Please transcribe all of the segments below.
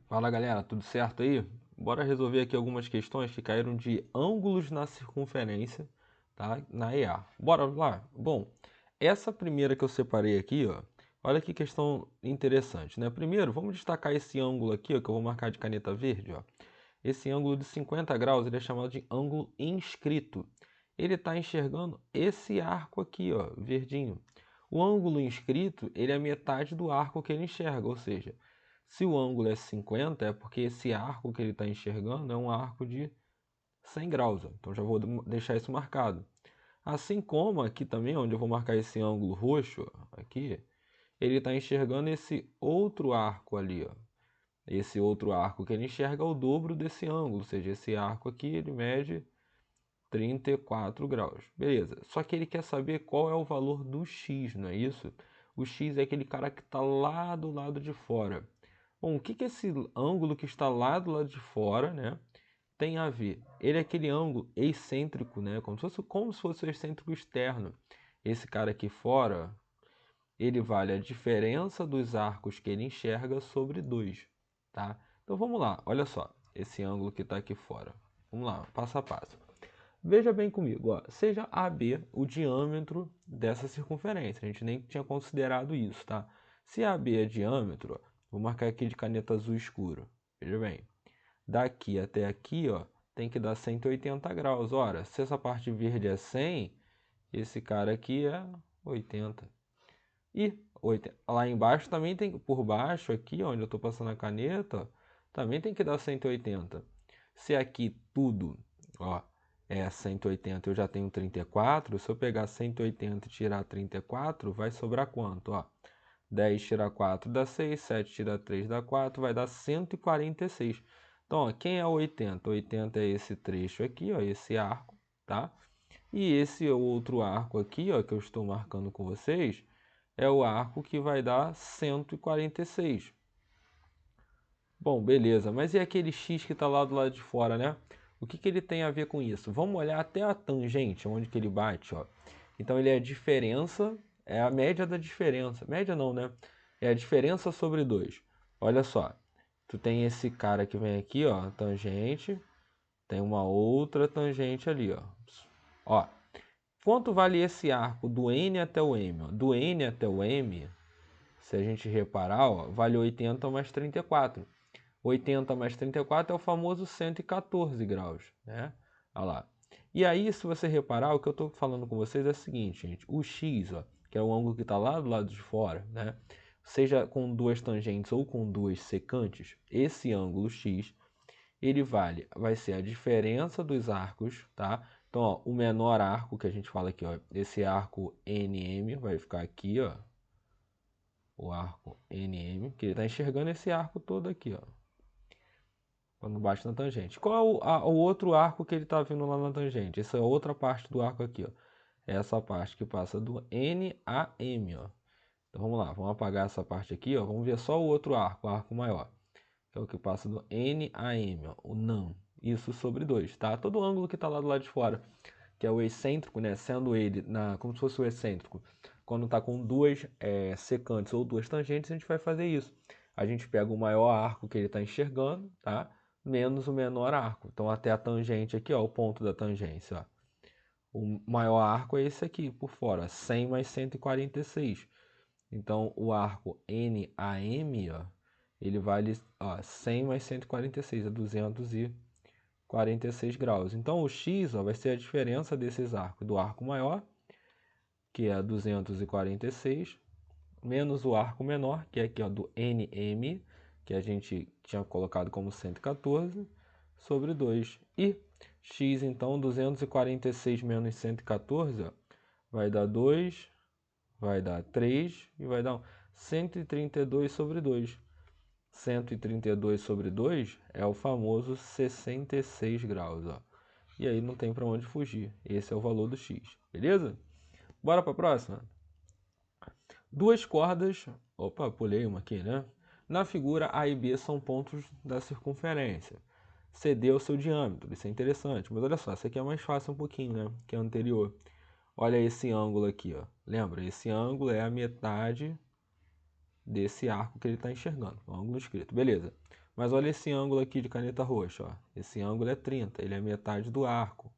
Fala galera, tudo certo aí? Bora resolver aqui algumas questões que caíram de ângulos na circunferência, tá? Na EA. Bora lá? Bom, essa primeira que eu separei aqui, ó, olha que questão interessante, né? Primeiro, vamos destacar esse ângulo aqui, ó, que eu vou marcar de caneta verde, ó. Esse ângulo de 50 graus, ele é chamado de ângulo inscrito. Ele está enxergando esse arco aqui, ó, verdinho. O ângulo inscrito, ele é metade do arco que ele enxerga, ou seja, se o ângulo é 50, é porque esse arco que ele está enxergando é um arco de 100 graus. Então já vou deixar isso marcado. Assim como aqui também, onde eu vou marcar esse ângulo roxo, aqui, ele está enxergando esse outro arco ali. Ó. Esse outro arco que ele enxerga é o dobro desse ângulo, ou seja, esse arco aqui ele mede 34 graus. Beleza. Só que ele quer saber qual é o valor do x, não é isso? O x é aquele cara que está lá do lado de fora. Bom, o que que esse ângulo que está lá do lado de fora, né, tem a ver? Ele é aquele ângulo excêntrico, né, como se fosse o excêntrico externo. Esse cara aqui fora, ele vale a diferença dos arcos que ele enxerga sobre 2, tá? Então vamos lá, olha só, esse ângulo que está aqui fora. Vamos lá, passo a passo. Veja bem comigo, ó, seja AB o diâmetro dessa circunferência. A gente nem tinha considerado isso, tá? Se AB é diâmetro, ó, vou marcar aqui de caneta azul escuro. Veja bem, daqui até aqui, ó, tem que dar 180 graus. Ora, se essa parte verde é 100, esse cara aqui é 80. E 80. Lá embaixo também tem, por baixo aqui, onde eu estou passando a caneta, ó, também tem que dar 180. Se aqui tudo, ó, é 180, eu já tenho 34, se eu pegar 180 e tirar 34, vai sobrar quanto? Ó, 10 tirar 4 dá 6, 7 tirar 3 dá 4, vai dar 146. Então, ó, quem é 80? 80 é esse trecho aqui, ó, esse arco, tá? E esse outro arco aqui, ó, que eu estou marcando com vocês, é o arco que vai dar 146. Bom, beleza, mas e aquele x que está lá do lado de fora, né? O que que ele tem a ver com isso? Vamos olhar até a tangente, onde que ele bate, ó. Então ele é a diferença, é a média da diferença. Média não, né? É a diferença sobre 2. Olha só, tu tem esse cara que vem aqui, ó, tangente, tem uma outra tangente ali, ó. Ó, quanto vale esse arco do N até o M? Ó? Do N até o M, se a gente reparar, ó, vale 80 mais 34. 80 mais 34 é o famoso 114 graus, né? Olha lá. E aí, se você reparar, o que eu estou falando com vocês é o seguinte, gente. O x, ó, que é o ângulo que está lá do lado de fora, né? Seja com duas tangentes ou com duas secantes, esse ângulo x, ele vai ser a diferença dos arcos, tá? Então, ó, o menor arco que a gente fala aqui, ó, esse arco NM vai ficar aqui, ó, o arco NM, que ele está enxergando esse arco todo aqui, ó, quando bate na tangente. Qual é o outro arco que ele está vindo lá na tangente? Essa é a outra parte do arco aqui, ó. É essa parte que passa do N a M, ó. Então vamos lá, vamos apagar essa parte aqui, ó. Vamos ver só o outro arco, o arco maior. Que é o que passa do N a M, ó, o NAM. Isso sobre 2, tá? Todo ângulo que está lá do lado de fora, que é o excêntrico, né? Sendo ele como se fosse o excêntrico. Quando está com duas secantes ou duas tangentes, a gente vai fazer isso. A gente pega o maior arco que ele está enxergando, tá? Menos o menor arco. Então, até a tangente aqui, ó, o ponto da tangência. Ó. O maior arco é esse aqui, por fora, 100 mais 146. Então, o arco NAM, ó, ele vale 100 mais 146, é 246 graus. Então, o x vai ser a diferença desses arcos, do arco maior, que é 246, menos o arco menor, que é aqui ó, do NM, que a gente tinha colocado como 114, sobre 2. E x, então, 246 menos 114, ó, vai dar 2, vai dar 3 e vai dar 132 sobre 2. 132 sobre 2 é o famoso 66 graus. Ó. E aí não tem para onde fugir. Esse é o valor do x. Beleza? Bora para a próxima? Duas cordas, opa, pulei uma aqui, né? Na figura A e B são pontos da circunferência. CD é o seu diâmetro, isso é interessante. Mas olha só, essa aqui é mais fácil um pouquinho, né? Que a anterior. Olha esse ângulo aqui, ó. Lembra? Esse ângulo é a metade desse arco que ele está enxergando. O ângulo escrito. Beleza. Mas olha esse ângulo aqui de caneta roxa, ó. Esse ângulo é 30, ele é metade do arco.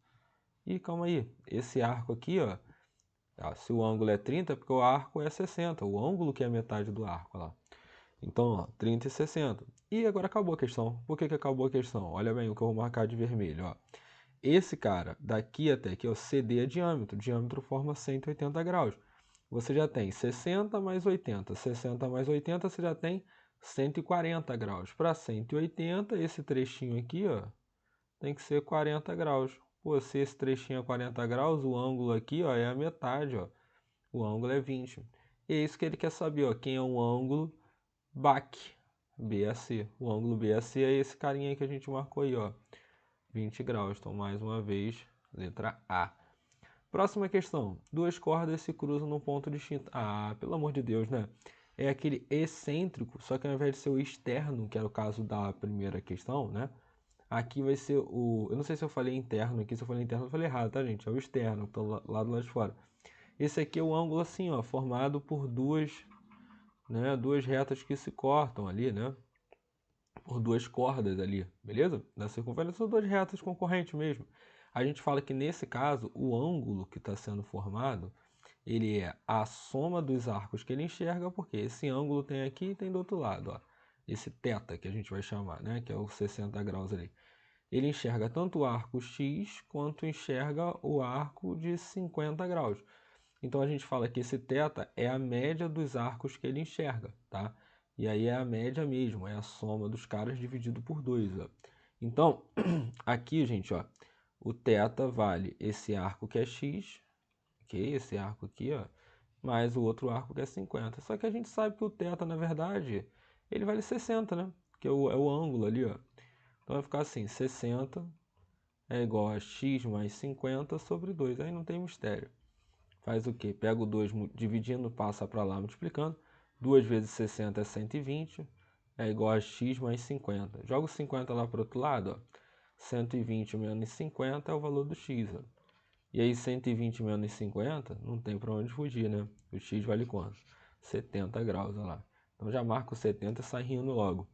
E calma aí, esse arco aqui, ó, se o ângulo é 30 é porque o arco é 60, o ângulo que é metade do arco, ó lá. Então, ó, 30 e 60. E agora acabou a questão. Por que que acabou a questão? Olha bem o que eu vou marcar de vermelho, ó. Esse cara, daqui até aqui, ó, CD é diâmetro. Diâmetro forma 180 graus. Você já tem 60 mais 80. 60 mais 80, você já tem 140 graus. Para 180, esse trechinho aqui, ó, tem que ser 40 graus. Pô, se esse trechinho é 40 graus, o ângulo aqui, ó, é a metade, ó. O ângulo é 20. E é isso que ele quer saber, ó, quem é o ângulo BAC, BAC. O ângulo BAC é esse carinha aí que a gente marcou aí, ó, 20 graus. Então, mais uma vez, letra A. Próxima questão. Duas cordas se cruzam num ponto distinto. Ah, pelo amor de Deus, né? É aquele excêntrico, só que ao invés de ser o externo, que era o caso da primeira questão, né? Aqui vai ser o... Eu não sei se eu falei interno aqui, se eu falei interno eu falei errado, tá, gente? É o externo, que tá lá do lado de fora. Esse aqui é o ângulo assim, ó, formado por duas retas que se cortam ali, né? Por duas cordas ali, beleza? Na circunferência são duas retas concorrentes mesmo. A gente fala que nesse caso, o ângulo que está sendo formado, ele é a soma dos arcos que ele enxerga, porque esse ângulo tem aqui e tem do outro lado, ó. Esse θ que a gente vai chamar, né? Que é o 60 graus ali. Ele enxerga tanto o arco X quanto enxerga o arco de 50 graus. Então a gente fala que esse θ é a média dos arcos que ele enxerga, tá? E aí é a média mesmo, é a soma dos caras dividido por 2, ó. Então, aqui, gente, ó, o θ vale esse arco que é X, ok? Esse arco aqui, ó, mais o outro arco que é 50. Só que a gente sabe que o θ, na verdade, ele vale 60, né? Que é o ângulo ali, ó. Então vai ficar assim, 60 é igual a x mais 50 sobre 2. Aí não tem mistério. Faz o quê? Pega o 2 dividindo, passa para lá multiplicando. 2 vezes 60 é 120, é igual a x mais 50. Joga o 50 lá para o outro lado, ó. 120 menos 50 é o valor do x, ó. E aí 120 menos 50, não tem para onde fugir, né? O x vale quanto? 70 graus, olha lá. Então já marca o 70 e sai rindo logo.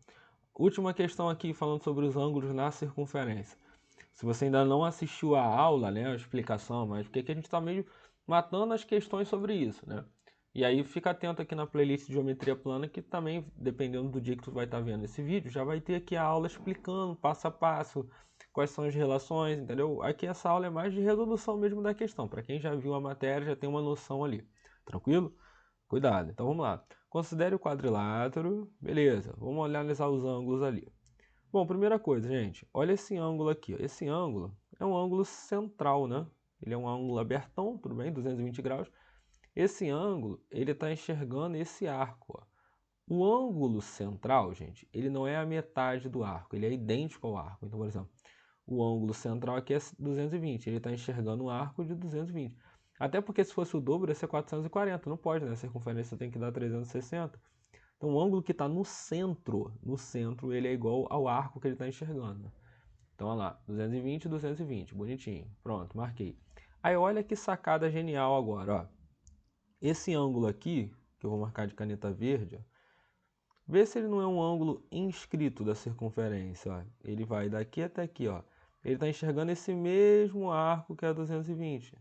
Última questão aqui falando sobre os ângulos na circunferência. Se você ainda não assistiu a aula, né, a explicação, mas porque que a gente está meio matando as questões sobre isso, né? E aí fica atento aqui na playlist de Geometria Plana, que também, dependendo do dia que tu vai estar vendo esse vídeo, já vai ter aqui a aula explicando passo a passo quais são as relações, entendeu? Aqui essa aula é mais de resolução mesmo da questão. Para quem já viu a matéria, já tem uma noção ali. Tranquilo? Cuidado. Então vamos lá. Considere o quadrilátero. Beleza. Vamos analisar os ângulos ali. Bom, primeira coisa, gente, olha esse ângulo aqui. Ó. Esse ângulo é um ângulo central, né? Ele é um ângulo abertão, tudo bem, 220 graus. Esse ângulo, ele está enxergando esse arco. Ó. O ângulo central, gente, ele não é a metade do arco, ele é idêntico ao arco. Então, por exemplo, o ângulo central aqui é 220, ele está enxergando o arco de 220. Até porque se fosse o dobro, ia ser 440, não pode, né? A circunferência tem que dar 360. Então, o ângulo que está no centro, ele é igual ao arco que ele está enxergando. Então, olha lá, 220, 220, bonitinho. Pronto, marquei. Aí, olha que sacada genial agora, ó. Esse ângulo aqui, que eu vou marcar de caneta verde, ó, vê se ele não é um ângulo inscrito da circunferência, ó. Ele vai daqui até aqui, ó. Ele está enxergando esse mesmo arco que é 220.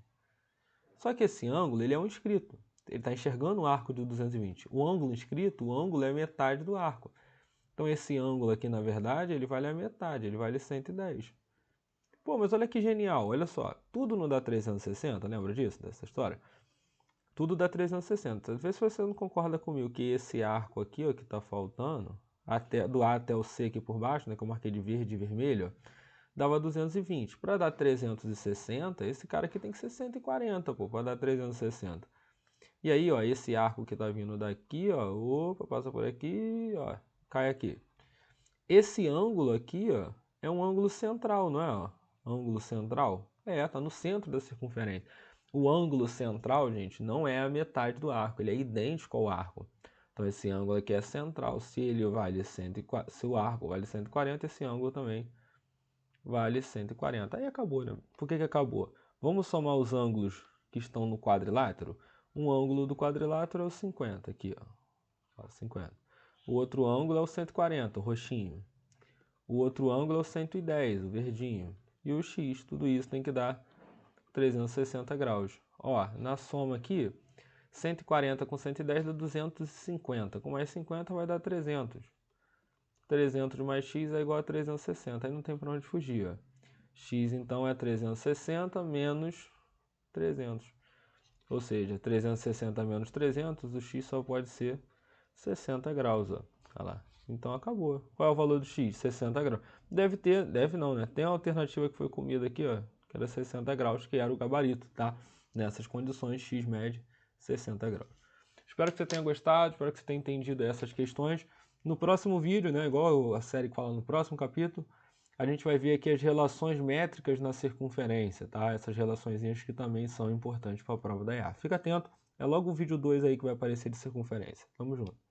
Só que esse ângulo, ele é um inscrito. Ele está enxergando o arco de 220. O ângulo inscrito, o ângulo é metade do arco. Então esse ângulo aqui, na verdade, ele vale a metade, ele vale 110. Pô, mas olha que genial, olha só. Tudo não dá 360, lembra disso, dessa história? Tudo dá 360. Às vezes você não concorda comigo que esse arco aqui, ó, que está faltando, do A até o C aqui por baixo, né, que eu marquei de verde e vermelho, ó, dava 220. Para dar 360, esse cara aqui tem que ser 140, pô, para dar 360. E aí, ó, esse arco que tá vindo daqui, ó, opa, passa por aqui, ó, cai aqui. Esse ângulo aqui, ó, é um ângulo central, não é, ó? Ângulo central? É, tá no centro da circunferência. O ângulo central, gente, não é a metade do arco, ele é idêntico ao arco. Então esse ângulo aqui é central. Se ele vale 140, se o arco vale 140, esse ângulo também vale 140. Aí acabou, né? Por que que acabou? Vamos somar os ângulos que estão no quadrilátero? Um ângulo do quadrilátero é o 50 aqui, ó. 50. O outro ângulo é o 140, o roxinho. O outro ângulo é o 110, o verdinho. E o x, tudo isso tem que dar 360 graus. Ó, na soma aqui, 140 com 110 dá 250. Com mais 50 vai dar 300. 300 mais x é igual a 360. Aí não tem para onde fugir, ó. X então é 360 menos 300. Ou seja, 360 menos 300, o x só pode ser 60 graus, ó. Olha lá. Então acabou. Qual é o valor do x? 60 graus. Deve não, né? Tem a alternativa que foi comida aqui, ó, que era 60 graus, que era o gabarito, tá? Nessas condições, x mede 60 graus. Espero que você tenha gostado, espero que você tenha entendido essas questões. No próximo vídeo, né, igual a série que fala no próximo capítulo, a gente vai ver aqui as relações métricas na circunferência, tá? Essas relaçõezinhas que também são importantes para a prova da EA. Fica atento, é logo o vídeo 2 aí que vai aparecer de circunferência. Tamo junto.